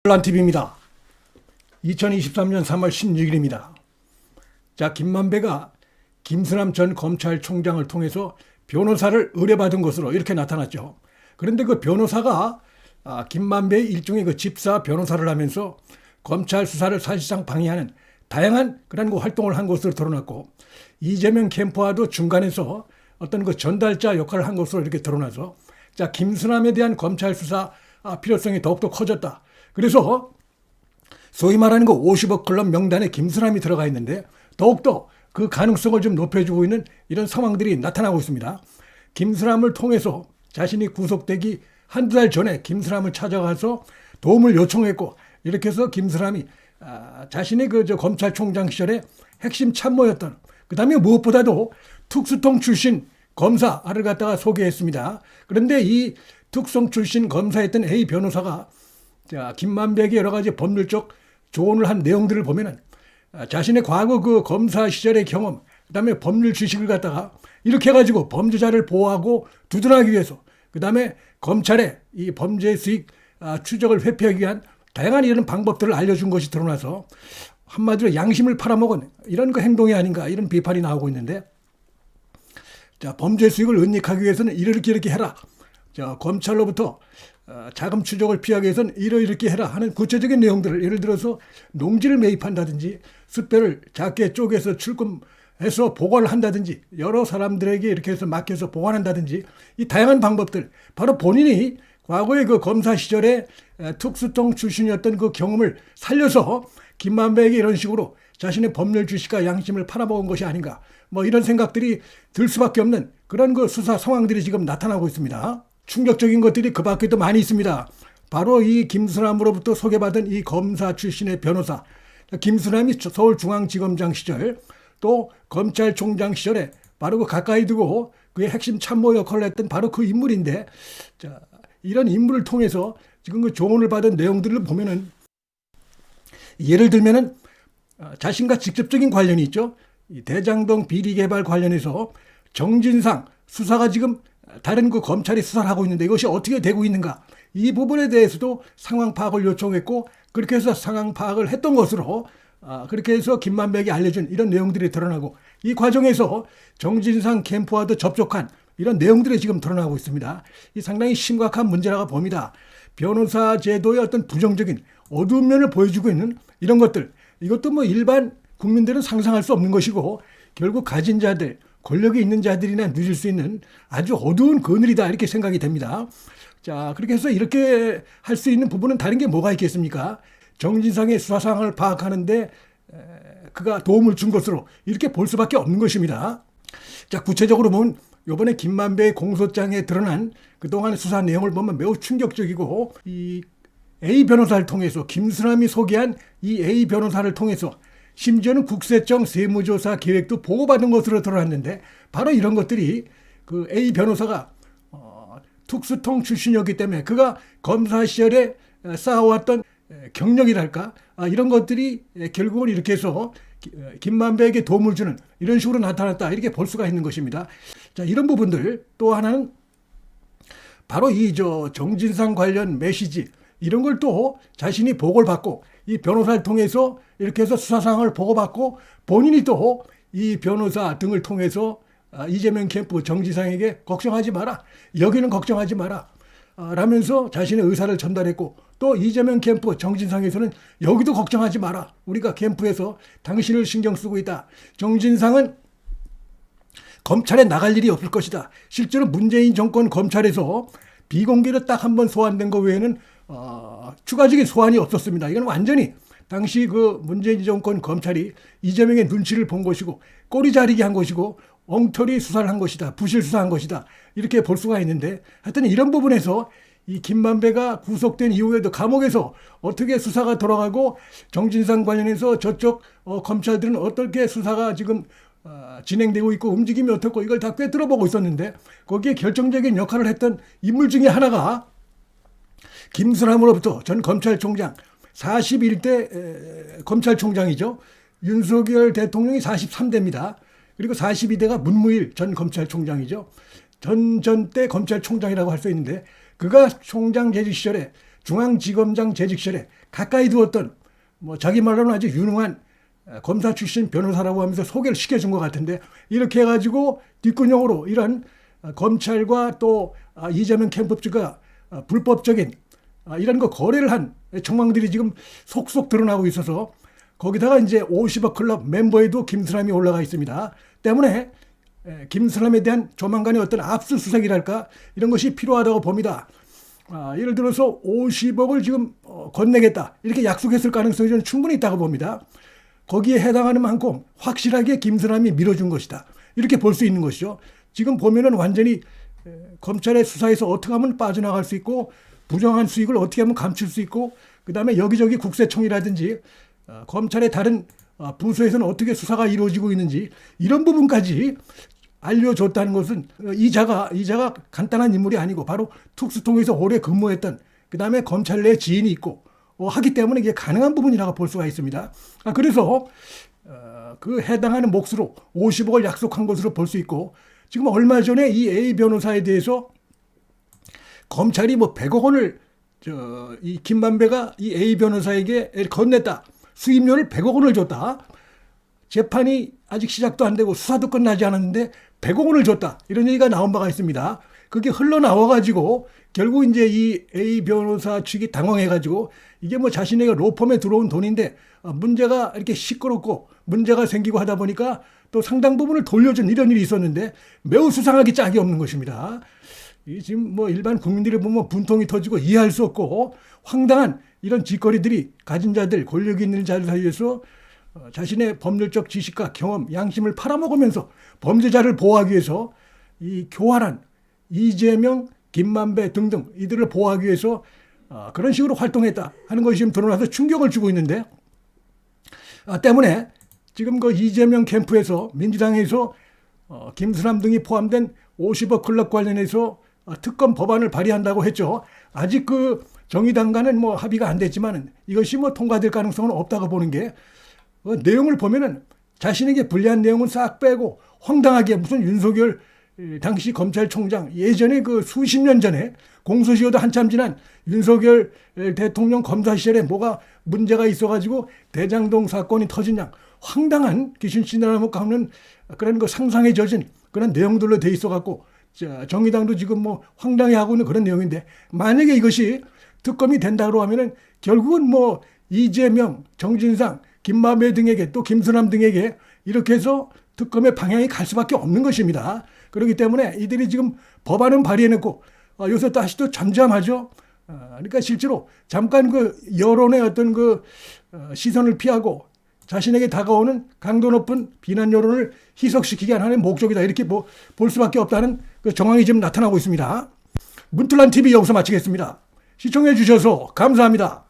란TV입니다. 2023년 3월 16일입니다. 자, 김만배가 김수남 전 검찰총장을 통해서 변호사를 의뢰받은 것으로 이렇게 나타났죠. 그런데 그 변호사가 김만배의 일종의 그 집사 변호사를 하면서 검찰 수사를 사실상 방해하는 다양한 그런 그 활동을 한 것으로 드러났고, 이재명 캠프와도 중간에서 어떤 그 전달자 역할을 한 것으로 이렇게 드러나서, 자, 김수남에 대한 검찰 수사 필요성이 더욱더 커졌다. 그래서 소위 말하는 그 50억 클럽 명단에 김수남이 들어가 있는데 더욱더 그 가능성을 좀 높여주고 있는 이런 상황들이 나타나고 있습니다. 김수남을 통해서 자신이 구속되기 한두 달 전에 김수남을 찾아가서 도움을 요청했고, 이렇게 해서 김수남이 자신의 그 검찰총장 시절에 핵심 참모였던, 그 다음에 무엇보다도 특수통 출신 검사를 갖다가 소개했습니다. 그런데 이 특수통 출신 검사였던 A 변호사가 김만배에게 여러 가지 법률적 조언을 한 내용들을 보면은 자신의 과거 그 검사 시절의 경험, 그다음에 법률 지식을 갖다가 이렇게 해가지고 범죄자를 보호하고 두둔하기 위해서, 그다음에 검찰의 이 범죄 수익 추적을 회피하기 위한 다양한 이런 방법들을 알려준 것이 드러나서 한마디로 양심을 팔아먹은 이런 그 행동이 아닌가, 이런 비판이 나오고 있는데, 자, 범죄 수익을 은닉하기 위해서는 이렇게 해라. 자, 검찰로부터 자금 추적을 피하기 위해서는 이렇게 해라 하는 구체적인 내용들을, 예를 들어서 농지를 매입한다든지 숯배를 작게 쪼개서 출금해서 보관을 한다든지 여러 사람들에게 이렇게 해서 맡겨서 보관한다든지, 이 다양한 방법들, 바로 본인이 과거의 그 검사 시절에 특수통 출신이었던 그 경험을 살려서 김만배에게 이런 식으로 자신의 법률 지식과 양심을 팔아먹은 것이 아닌가, 뭐 이런 생각들이 들 수밖에 없는 그런 그 수사 상황들이 지금 나타나고 있습니다. 충격적인 것들이 그 밖에도 많이 있습니다. 바로 이 김수남으로부터 소개받은 이 검사 출신의 변호사, 김수남이 서울중앙지검장 시절 또 검찰총장 시절에 바로 그 가까이 두고 그의 핵심 참모 역할을 했던 바로 그 인물인데, 자, 이런 인물을 통해서 지금 그 조언을 받은 내용들을 보면은, 예를 들면은 자신과 직접적인 관련이 있죠. 이 대장동 비리 개발 관련해서 정진상 수사가 지금 다른 그 검찰이 수사를 하고 있는데 이것이 어떻게 되고 있는가, 이 부분에 대해서도 상황 파악을 요청했고, 그렇게 해서 상황 파악을 했던 것으로 그렇게 해서 김만배에게 알려준 이런 내용들이 드러나고, 이 과정에서 정진상 캠프와도 접촉한 이런 내용들이 지금 드러나고 있습니다. 이 상당히 심각한 문제라고 봅니다. 변호사 제도의 어떤 부정적인 어두운 면을 보여주고 있는 이런 것들, 이것도 뭐 일반 국민들은 상상할 수 없는 것이고, 결국 가진 자들, 권력이 있는 자들이나 누릴 수 있는 아주 어두운 그늘이다, 이렇게 생각이 됩니다. 자, 그렇게 해서 이렇게 할 수 있는 부분은 다른 게 뭐가 있겠습니까? 정진상의 수사 상황을 파악하는데 그가 도움을 준 것으로 이렇게 볼 수밖에 없는 것입니다. 자, 구체적으로 보면 이번에 김만배의 공소장에 드러난 그동안 수사 내용을 보면 매우 충격적이고, 이 A 변호사를 통해서, 김수남이 소개한 이 A 변호사를 통해서 심지어는 국세청 세무조사 계획도 보고받은 것으로 드러났는데, 바로 이런 것들이 그 A 변호사가 특수통 출신이었기 때문에 그가 검사 시절에 쌓아왔던 경력이랄까, 이런 것들이 결국은 이렇게 해서 김만배에게 도움을 주는 이런 식으로 나타났다, 이렇게 볼 수가 있는 것입니다. 자, 이런 부분들, 또 하나는 바로 이 정진상 관련 메시지, 이런 걸 또 자신이 보고를 받고 이 변호사를 통해서 이렇게 해서 수사 상황을 보고받고, 본인이 또 이 변호사 등을 통해서 이재명 캠프 정진상에게 걱정하지 마라, 여기는 걱정하지 마라 라면서 자신의 의사를 전달했고, 또 이재명 캠프 정진상에서는 여기도 걱정하지 마라, 우리가 캠프에서 당신을 신경 쓰고 있다, 정진상은 검찰에 나갈 일이 없을 것이다. 실제로 문재인 정권 검찰에서 비공개로 딱 한 번 소환된 것 외에는 추가적인 소환이 없었습니다. 이건 완전히 당시 그 문재인 정권 검찰이 이재명의 눈치를 본 것이고, 꼬리 자르기 한 것이고, 엉터리 수사를 한 것이다, 부실 수사한 것이다, 이렇게 볼 수가 있는데, 하여튼 이런 부분에서 이 김만배가 구속된 이후에도 감옥에서 어떻게 수사가 돌아가고, 정진상 관련해서 저쪽 검찰들은 어떻게 수사가 지금 진행되고 있고 움직임이 어떻고, 이걸 다 꿰뚫어보고 있었는데, 거기에 결정적인 역할을 했던 인물 중에 하나가 김수남으로부터 전 검찰총장, 41대 검찰총장이죠. 윤석열 대통령이 43대입니다. 그리고 42대가 문무일 전 검찰총장이죠. 전 때 검찰총장이라고 할 수 있는데, 그가 총장 재직 시절에 중앙지검장 재직 시절에 가까이 두었던 뭐 자기 말로는 아주 유능한 검사 출신 변호사라고 하면서 소개를 시켜준 것 같은데, 이렇게 해가지고 뒷근형으로 이런 검찰과 또 이재명 캠프가 불법적인 이런 거 거래를 한 정황들이 지금 속속 드러나고 있어서, 거기다가 이제 50억 클럽 멤버에도 김수남이 올라가 있습니다. 때문에 김수남에 대한 조만간의 어떤 압수수색이랄까 이런 것이 필요하다고 봅니다. 예를 들어서 50억을 지금 건네겠다 이렇게 약속했을 가능성이 저는 충분히 있다고 봅니다. 거기에 해당하는 만큼 확실하게 김수남이 밀어준 것이다, 이렇게 볼 수 있는 것이죠. 지금 보면은 완전히 검찰의 수사에서 어떻게 하면 빠져나갈 수 있고, 부정한 수익을 어떻게 하면 감출 수 있고, 그 다음에 여기저기 국세청이라든지 검찰의 다른 부서에서는 어떻게 수사가 이루어지고 있는지, 이런 부분까지 알려줬다는 것은 이자가 간단한 인물이 아니고 바로 특수통에서 오래 근무했던, 그 다음에 검찰 내 지인이 있고 하기 때문에 이게 가능한 부분이라고 볼 수가 있습니다. 그래서 그 해당하는 몫으로 50억을 약속한 것으로 볼 수 있고, 지금 얼마 전에 이 A 변호사에 대해서 검찰이 뭐 100억 원을 이 김만배가 이 A 변호사에게 건넸다, 수임료를 100억 원을 줬다, 재판이 아직 시작도 안 되고 수사도 끝나지 않았는데 100억 원을 줬다, 이런 얘기가 나온 바가 있습니다. 그게 흘러나와가지고 결국 이제 이 A 변호사 측이 당황해가지고, 이게 뭐 자신에게 로펌에 들어온 돈인데 문제가 이렇게 시끄럽고 문제가 생기고 하다 보니까 또 상당 부분을 돌려준 이런 일이 있었는데, 매우 수상하기 짝이 없는 것입니다. 지금 뭐 일반 국민들이 보면 분통이 터지고 이해할 수 없고 황당한 이런 짓거리들이 가진 자들, 권력이 있는 자들 사이에서 자신의 법률적 지식과 경험, 양심을 팔아먹으면서 범죄자를 보호하기 위해서 이 교활한 이재명, 김만배 등등 이들을 보호하기 위해서 그런 식으로 활동했다 하는 것이 지금 드러나서 충격을 주고 있는데, 때문에 지금 그 이재명 캠프에서 민주당에서 김수남 등이 포함된 50억 클럽 관련해서 특검 법안을 발의한다고 했죠. 아직 그 정의당과는 뭐 합의가 안 됐지만 이것이 뭐 통과될 가능성은 없다고 보는 게, 내용을 보면은 자신에게 불리한 내용은 싹 빼고 황당하게 무슨 윤석열 당시 검찰총장, 예전에 그 수십 년 전에 공소시효도 한참 지난 윤석열 대통령 검사 시절에 뭐가 문제가 있어가지고 대장동 사건이 터진 양 황당한 귀신신이라고 하는 그런 거 상상에 젖은 그런 내용들로 돼 있어갖고, 정의당도 지금 뭐 황당해하고 있는 그런 내용인데, 만약에 이것이 특검이 된다고 하면은 결국은 뭐 이재명, 정진상, 김만배 등에게 또 김수남 등에게 이렇게 해서 특검의 방향이 갈 수밖에 없는 것입니다. 그렇기 때문에 이들이 지금 법안은 발의해놓고 요새 다시 또 잠잠하죠. 그러니까 실제로 잠깐 그 여론의 어떤 그 시선을 피하고 자신에게 다가오는 강도 높은 비난 여론을 희석시키기 하나의 목적이다, 이렇게 뭐 볼 수밖에 없다는 그 정황이 지금 나타나고 있습니다. 문틀란 TV 여기서 마치겠습니다. 시청해 주셔서 감사합니다.